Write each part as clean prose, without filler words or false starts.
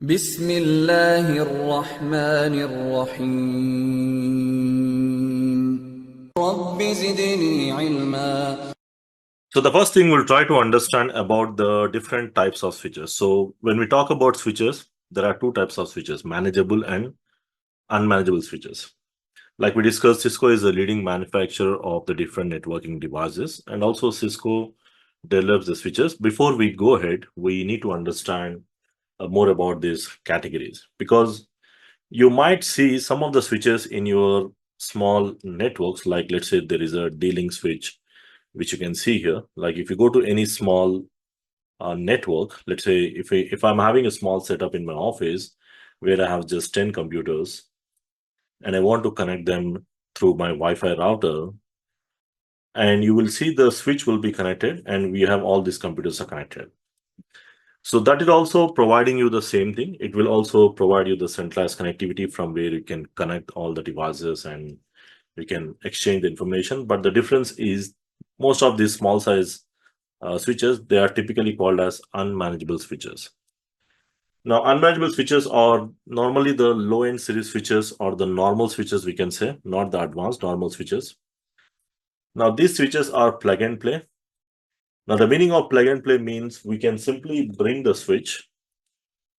بسم الله الرحمن الرحيم رب زدني علما. So the first thing we'll try to understand about the different types of switches. So when we talk about switches, there are two types of switches, manageable and unmanageable switches. Like we discussed, Cisco is a leading manufacturer of the different networking devices, and also Cisco develops the switches. Before we go ahead, we need to understand more about these categories, because you might see some of the switches in your small networks, like let's say there is a D-Link switch, which you can see here. Like if you go to any small network, let's say if I'm having a small setup in my office where I have just 10 computers and I want to connect them through my Wi-Fi router, and you will see the switch will be connected and we have all these computers are connected. So that is also providing you the same thing. It will also provide you the centralized connectivity from where you can connect all the devices and we can exchange the information. But the difference is most of these small size switches, they are typically called as unmanageable switches. Now, unmanageable switches are normally the low-end series switches or the normal switches, we can say, not the advanced, normal switches. Now, these switches are plug and play. Now, the meaning of plug and play means we can simply bring the switch,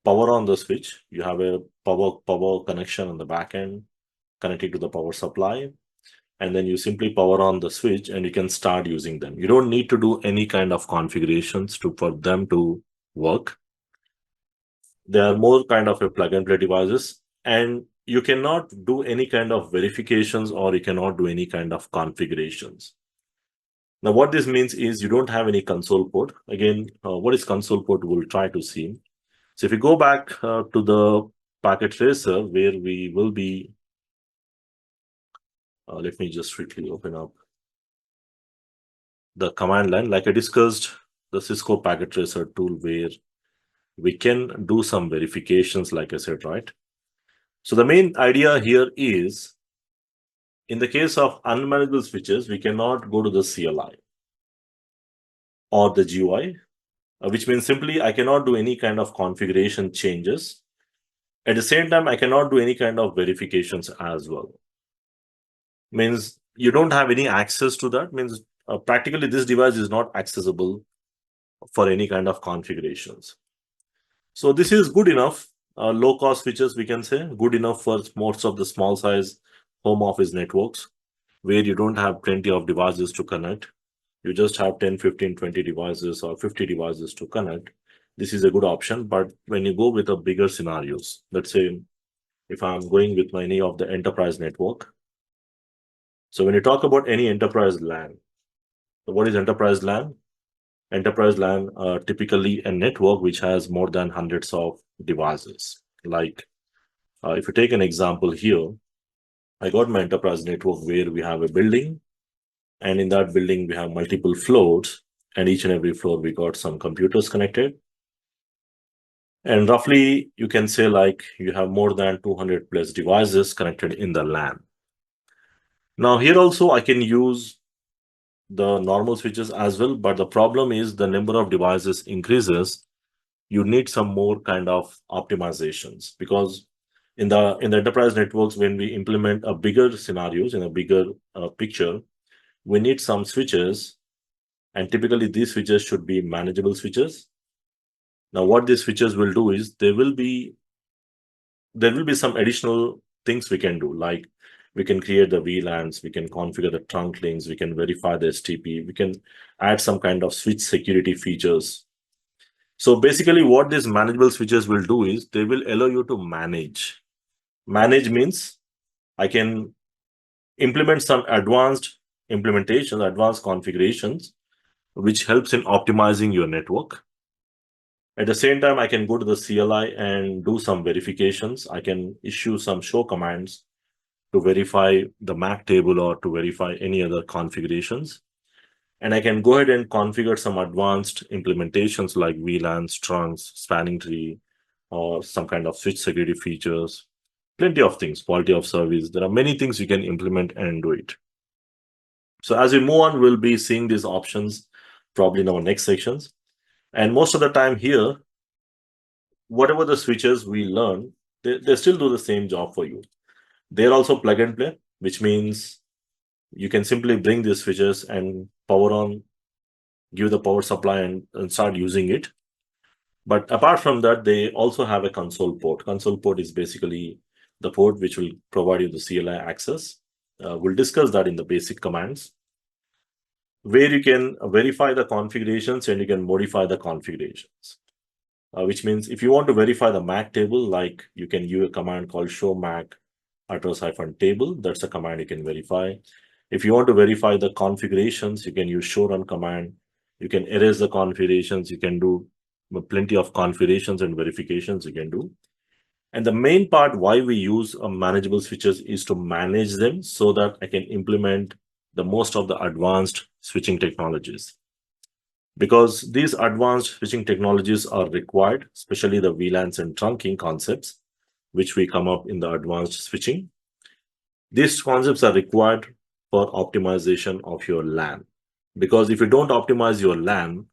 power on the switch. You have a power connection on the back end connected to the power supply, and then you simply power on the switch and you can start using them. You don't need to do any kind of configurations for them to work. They are more kind of a plug and play devices, and you cannot do any kind of verifications or you cannot do any kind of configurations. Now, what this means is you don't have any console port. Again, what is console port? We'll try to see. So if you go back to the packet tracer where we will be, let me just quickly open up the command line. Like I discussed, the Cisco packet tracer tool where we can do some verifications, like I said, right? So the main idea here is, in the case of unmanageable switches, we cannot go to the CLI or the GUI, which means simply I cannot do any kind of configuration changes. At the same time, I cannot do any kind of verifications as well. Means you don't have any access to that. Means practically this device is not accessible for any kind of configurations. So this is good enough. Low cost switches, we can say, good enough for most of the small size home office networks where you don't have plenty of devices to connect. You just have 10, 15, 20 devices or 50 devices to connect. This is a good option. But when you go with a bigger scenarios, let's say if I'm going with any of the enterprise network. So when you talk about any enterprise LAN, what is enterprise LAN? Enterprise LAN typically a network which has more than hundreds of devices. Like if you take an example here, I got my enterprise network where we have a building, and in that building we have multiple floors, and each and every floor we got some computers connected. And roughly you can say like you have more than 200 plus devices connected in the LAN. Now here also I can use the normal switches as well, but the problem is the number of devices increases. You need some more kind of optimizations, because in the enterprise networks, when we implement a bigger scenarios in a bigger picture, we need some switches, and typically these switches should be manageable switches. Now what these switches will do is there will be some additional things we can do, like we can create the VLANs, we can configure the trunk links, we can verify the STP, we can add some kind of switch security features. So basically what these manageable switches will do is they will allow you to manage. Manage means I can implement some advanced implementations, advanced configurations, which helps in optimizing your network. At the same time, I can go to the CLI and do some verifications. I can issue some show commands to verify the MAC table or to verify any other configurations. And I can go ahead and configure some advanced implementations like VLANs, trunks, spanning tree, or some kind of switch security features. Plenty of things, quality of service. There are many things you can implement and do it. So as we move on, we'll be seeing these options probably in our next sections. And most of the time here, whatever the switches we learn, they still do the same job for you. They're also plug and play, which means you can simply bring these switches and power on, give the power supply and start using it. But apart from that, they also have a console port. Console port is basically the port which will provide you the CLI access. We'll discuss that in the basic commands, where you can verify the configurations and you can modify the configurations. Which means if you want to verify the MAC table, like you can use a command called show MAC address-table. That's a command you can verify. If you want to verify the configurations, you can use show run command. You can erase the configurations. You can do plenty of configurations and verifications you can do. And the main part why we use manageable switches is to manage them so that I can implement the most of the advanced switching technologies. Because these advanced switching technologies are required, especially the VLANs and trunking concepts, which we come up in the advanced switching. These concepts are required for optimization of your LAN. Because if you don't optimize your LAN,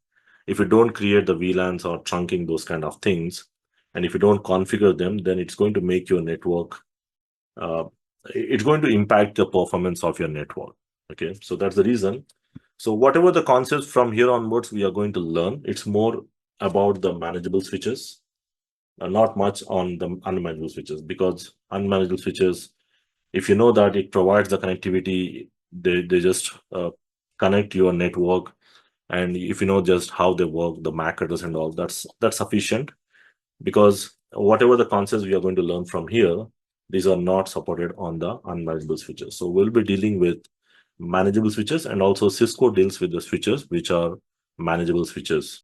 if you don't create the VLANs or trunking, those kind of things, and if you don't configure them, then it's going to make your network, it's going to impact the performance of your network. Okay, so that's the reason. So whatever the concepts from here onwards we are going to learn, it's more about the manageable switches, not much on the unmanageable switches, because unmanageable switches, if you know that it provides the connectivity, they just connect your network, and if you know just how they work, the MAC address and all, that's sufficient. Because whatever the concepts we are going to learn from here, these are not supported on the unmanageable switches. So we'll be dealing with manageable switches, and also Cisco deals with the switches which are manageable switches.